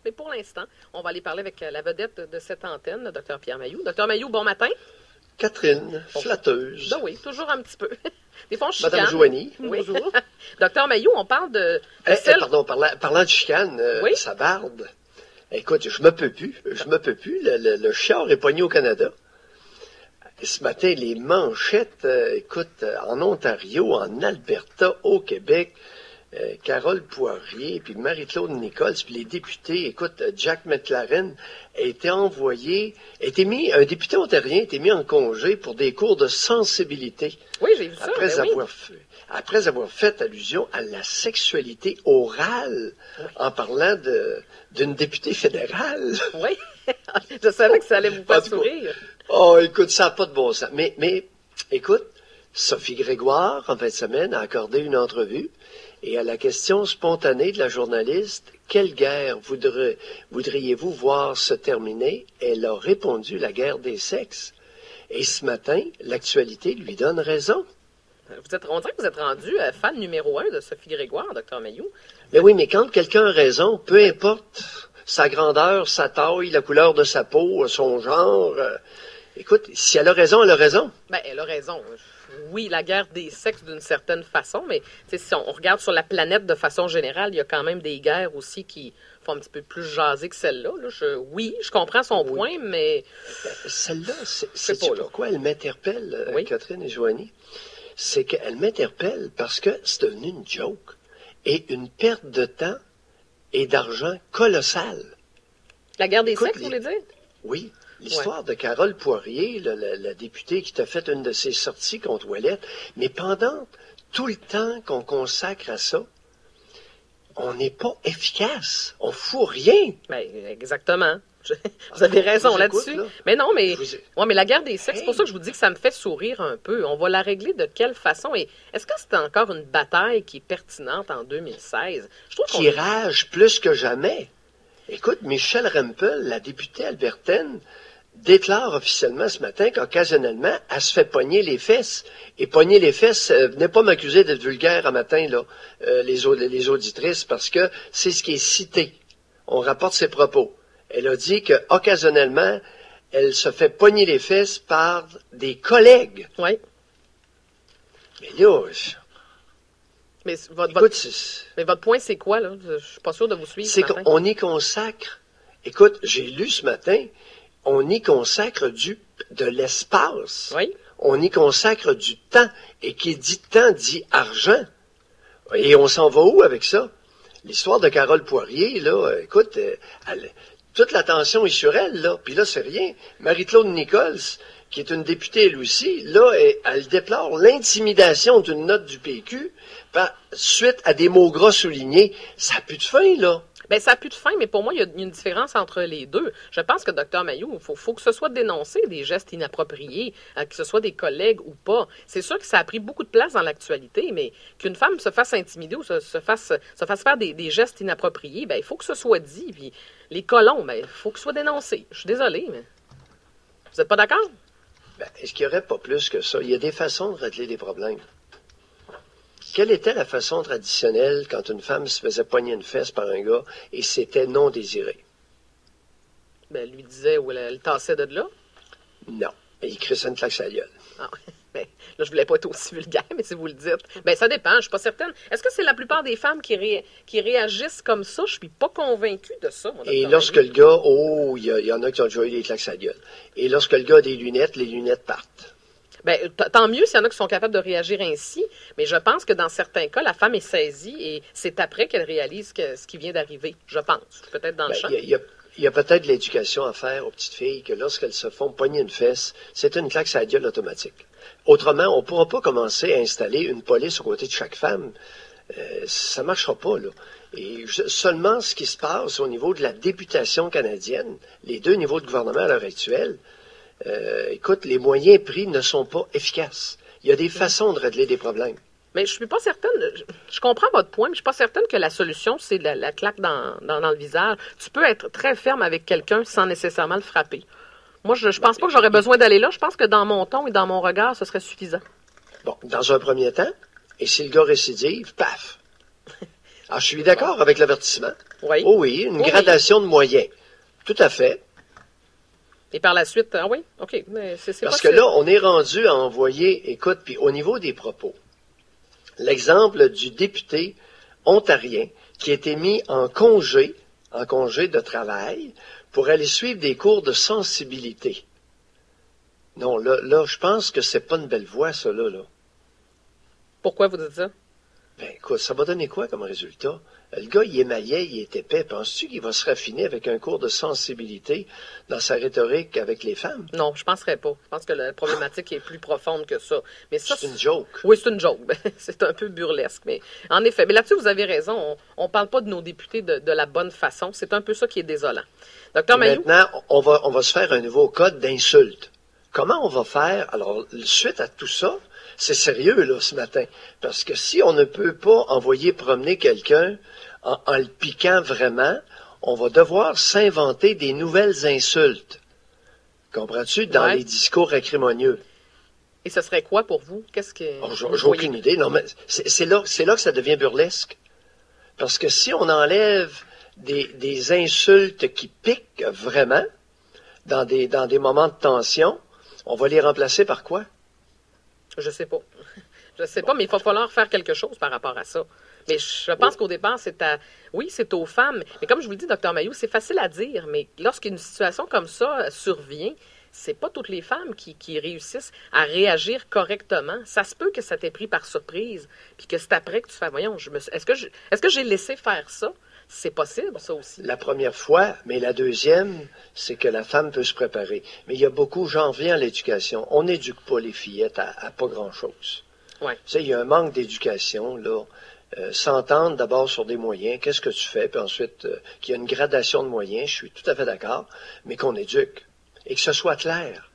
Mais pour l'instant, on va aller parler avec la vedette de cette antenne, le Dr Pierre Mailloux. Dr Mailloux, bon matin. Catherine, flatteuse. Ben oui, toujours un petit peu. Des fois, on chicane. Madame Joanie, oui. bonjour. Docteur Mailloux, on parle de Pardon, parlant de chicane, oui? ça barde. Écoute, je me peux plus. Le chiard est pogné au Canada. Ce matin, les manchettes, en Ontario, en Alberta, au Québec, Carole Poirier, puis Marie-Claude Nichols, puis les députés, Jack McLaren a été envoyé, un député ontarien a été mis en congé pour des cours de sensibilité. Oui, j'ai vu ça. Après avoir fait allusion à la sexualité orale, en parlant d'une députée fédérale. Oui, je savais que ça allait vous faire sourire. Oh, écoute, ça n'a pas de bon sens. Mais, écoute, Sophie Grégoire, en fin de semaine, a accordé une entrevue. Et à la question spontanée de la journaliste, « Quelle guerre voudriez-vous voir se terminer ?» Elle a répondu « La guerre des sexes ». Et ce matin, l'actualité lui donne raison. On dirait que vous êtes rendu fan numéro 1 de Sophie Grégoire, Dr Mailloux. Mais oui, mais quand quelqu'un a raison, peu importe sa grandeur, sa taille, la couleur de sa peau, son genre... écoute, si elle a raison, elle a raison. Ben, elle a raison. Oui, la guerre des sexes d'une certaine façon, mais si on regarde sur la planète de façon générale, il y a quand même des guerres aussi qui font un petit peu plus jaser que celle-là. Oui, je comprends son point, mais... Celle-là, c'est pourquoi elle m'interpelle, Catherine et Joanie? C'est qu'elle m'interpelle parce que c'est devenu une joke et une perte de temps et d'argent colossale. La guerre des sexes, vous voulez dire? Oui. L'histoire de Carole Poirier, la députée qui t'a fait une de ses sorties contre Ouellette, mais pendant tout le temps qu'on consacre à ça, on n'est pas efficace. On fout rien. Ben, exactement. Vous avez raison là-dessus. Là. Mais non, mais la guerre des sexes, c'est pour ça que je vous dis que ça me fait sourire un peu. On va la régler de quelle façon? Et est-ce que c'est encore une bataille qui est pertinente en 2016? Qui rage plus que jamais. Écoute, Michelle Rempel, la députée albertaine, déclare officiellement ce matin qu'occasionnellement, elle se fait pogner les fesses. Et pogner les fesses, venez pas m'accuser d'être vulgaire un matin, là, les auditrices, parce que c'est ce qui est cité. On rapporte ses propos. Elle a dit qu'occasionnellement, elle se fait pogner les fesses par des collègues. Oui. Mais là... Mais votre point, c'est quoi, là? Je suis pas sûr de vous suivre. C'est qu'on y consacre... Écoute, j'ai lu ce matin... On y consacre de l'espace. Oui. On y consacre du temps. Et qui dit temps dit argent. Et on s'en va où avec ça? L'histoire de Carole Poirier, là, écoute, toute l'attention est sur elle, là. Puis là, c'est rien. Marie-Claude Nichols, qui est une députée, elle aussi, là, elle déplore l'intimidation d'une note du PQ suite à des mots gras soulignés. Ça n'a plus de fin, là. Bien, ça n'a plus de fin, mais pour moi, il y a une différence entre les deux. Je pense que Dr Mailloux, il faut que ce soit dénoncé, des gestes inappropriés, que ce soit des collègues ou pas. C'est sûr que ça a pris beaucoup de place dans l'actualité, mais qu'une femme se fasse intimider ou se fasse faire des gestes inappropriés, bien, il faut que ce soit dit. Puis les colons, bien, il faut que ce soit dénoncé. Je suis désolée, mais vous n'êtes pas d'accord? Ben, est-ce qu'il n'y aurait pas plus que ça? Il y a des façons de régler des problèmes. Quelle était la façon traditionnelle quand une femme se faisait pogner une fesse par un gars et c'était non désiré? Ben, elle lui disait où elle tassait de là? Non. Il crissait une claque sa gueule. Ah, ben, là, je voulais pas être aussi vulgaire, mais si vous le dites. Ben, ça dépend, je suis pas certaine. Est-ce que c'est la plupart des femmes qui réagissent comme ça? Je suis pas convaincue de ça, mon Et lorsque le gars, il y en a qui ont déjà eu des claques sa gueule. Et lorsque le gars a des lunettes, les lunettes partent. Ben, tant mieux s'il y en a qui sont capables de réagir ainsi, mais je pense que dans certains cas, la femme est saisie et c'est après qu'elle réalise ce qui vient d'arriver, je pense. Peut-être dans le champ. Il y a peut-être de l'éducation à faire aux petites filles que lorsqu'elles se font pogner une fesse, c'est une claque sur la gueule automatique. Autrement, on ne pourra pas commencer à installer une police aux côtés de chaque femme. Ça ne marchera pas, là. Et seulement ce qui se passe au niveau de la députation canadienne, les deux niveaux de gouvernement à l'heure actuelle, écoute, les moyens pris ne sont pas efficaces. Il y a des façons de régler des problèmes. Mais je suis pas certaine, je comprends votre point, mais je suis pas certaine que la solution, c'est la claque dans le visage. Tu peux être très ferme avec quelqu'un sans nécessairement le frapper. Moi, je pense pas que j'aurais besoin d'aller là. Je pense que dans mon ton et dans mon regard, ce serait suffisant. Bon, dans un premier temps, et si le gars récidive, paf! Ah, je suis d'accord avec l'avertissement. Oui. Oh oui, une Oui, gradation de moyens. Tout à fait. Et par la suite, ah oui, OK. Mais c'est Parce pas que là, on est rendu à envoyer, écoute, puis au niveau des propos, l'exemple du député ontarien qui a été mis en congé de travail, pour aller suivre des cours de sensibilité. Non, là, je pense que c'est pas une belle voie, ça, là. Pourquoi vous dites ça? Ben, écoute, ça va donner quoi comme résultat? Le gars, il est maillet, il est épais. Penses-tu qu'il va se raffiner avec un cours de sensibilité dans sa rhétorique avec les femmes? Non, je penserais pas. Je pense que la problématique est plus profonde que ça. Mais ça, C'est une joke. Oui, c'est une joke. C'est un peu burlesque. Mais en effet, mais là-dessus, vous avez raison. On parle pas de nos députés de la bonne façon. C'est un peu ça qui est désolant. Docteur Mailloux? Maintenant, on va se faire un nouveau code d'insulte. Comment on va faire? Alors, suite à tout ça, c'est sérieux, là, ce matin. Parce que si on ne peut pas envoyer promener quelqu'un en le piquant vraiment, on va devoir s'inventer des nouvelles insultes. Comprends-tu? Dans les discours acrimonieux. Et ce serait quoi pour vous? Qu'est-ce que... Oh, j'ai aucune idée. Non, mais c'est là que ça devient burlesque. Parce que si on enlève des insultes qui piquent vraiment dans des moments de tension, on va les remplacer par quoi? Je sais pas. Je sais pas, mais il va falloir faire quelque chose par rapport à ça. Mais je pense qu'au départ, c'est aux femmes. Mais comme je vous le dis, docteur Mailloux, c'est facile à dire, mais lorsqu'une situation comme ça survient, c'est pas toutes les femmes qui réussissent à réagir correctement. Ça se peut que ça t'ait pris par surprise, puis que c'est après que tu fais, voyons, est-ce que j'ai laissé faire ça? C'est possible, ça aussi. La première fois, mais la deuxième, c'est que la femme peut se préparer. Mais il y a beaucoup, j'en reviens à l'éducation. On n'éduque pas les fillettes à pas grand-chose. Ouais. Tu sais, il y a un manque d'éducation, là. S'entendre d'abord sur des moyens, qu'est-ce que tu fais, puis ensuite qu'il y a une gradation de moyens, je suis tout à fait d'accord, mais qu'on éduque et que ce soit clair.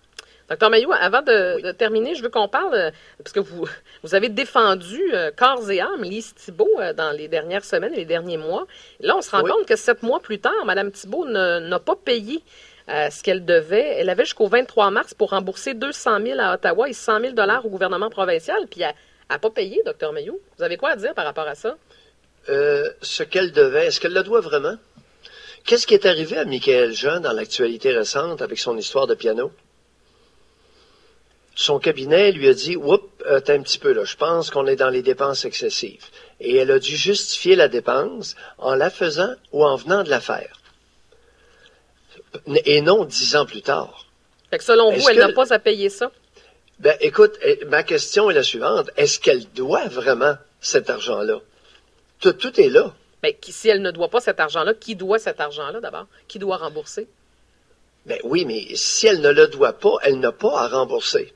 Docteur Mailloux, avant de terminer, je veux qu'on parle, parce que vous avez défendu corps et âme Lise Thibault dans les dernières semaines et les derniers mois. Là, on se rend compte que 7 mois plus tard, Mme Thibault n'a pas payé ce qu'elle devait. Elle avait jusqu'au 23 mars pour rembourser 200 000 à Ottawa et 100 000 au gouvernement provincial, puis elle n'a pas payé, Docteur Mailloux. Vous avez quoi à dire par rapport à ça? Ce qu'elle devait, est-ce qu'elle le doit vraiment? Qu'est-ce qui est arrivé à Michaël Jean dans l'actualité récente avec son histoire de piano? Son cabinet lui a dit, « Oups, t'as un petit peu là, je pense qu'on est dans les dépenses excessives. » Et elle a dû justifier la dépense en la faisant ou en venant de la faire. Et non 10 ans plus tard. Fait que selon vous, elle n'a pas à payer ça? Ben, écoute, ma question est la suivante. Est-ce qu'elle doit vraiment cet argent-là? Tout est là. Ben, si elle ne doit pas cet argent-là, qui doit cet argent-là d'abord? Qui doit rembourser? Ben oui, mais si elle ne le doit pas, elle n'a pas à rembourser.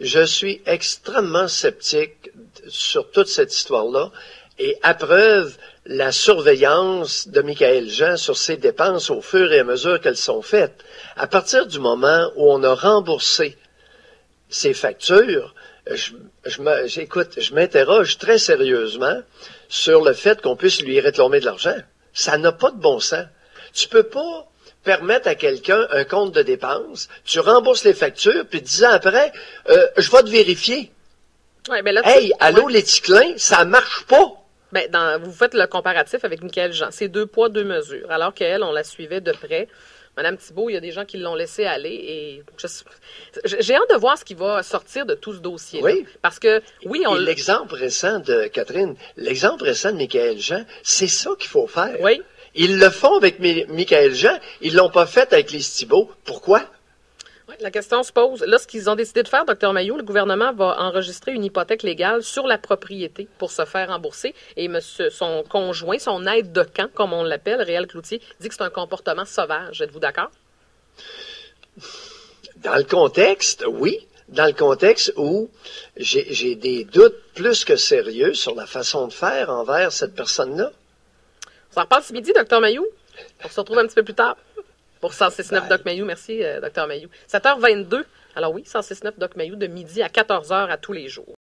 Je suis extrêmement sceptique sur toute cette histoire-là et approuve la surveillance de Michaël Jean sur ses dépenses au fur et à mesure qu'elles sont faites. À partir du moment où on a remboursé ses factures, je m'interroge très sérieusement sur le fait qu'on puisse lui réclamer de l'argent. Ça n'a pas de bon sens. Tu peux pas permettre à quelqu'un un compte de dépenses, tu rembourses les factures, puis 10 ans après, je vais te vérifier. Ouais, ben là, hey, allô, les ticlins, ça marche pas. Ben, vous faites le comparatif avec Michaël Jean. C'est 2 poids, 2 mesures. Alors qu'elle, on la suivait de près. Madame Thibault, il y a des gens qui l'ont laissé aller et j'ai hâte de voir ce qui va sortir de tout ce dossier-là. Oui. Parce que, oui, et l'exemple récent de Catherine, l'exemple récent de Michaël Jean, c'est ça qu'il faut faire. Oui. Ils le font avec Michaël Jean, ils l'ont pas fait avec Lise Thibault. Pourquoi? Oui, la question se pose. Là, ce qu'ils ont décidé de faire, Dr Mailloux, le gouvernement va enregistrer une hypothèque légale sur la propriété pour se faire rembourser. Et son conjoint, son aide de camp, comme on l'appelle, Réal Cloutier, dit que c'est un comportement sauvage. Êtes-vous d'accord? Dans le contexte, oui. Dans le contexte où j'ai des doutes plus que sérieux sur la façon de faire envers cette personne-là. On s'en reparle ce midi, Dr Mailloux. On se retrouve un petit peu plus tard. Pour 106.9 Doc Mailloux. Merci, Dr Mailloux. 7h22. Alors oui, 106.9 Doc Mailloux de midi à 14h à tous les jours.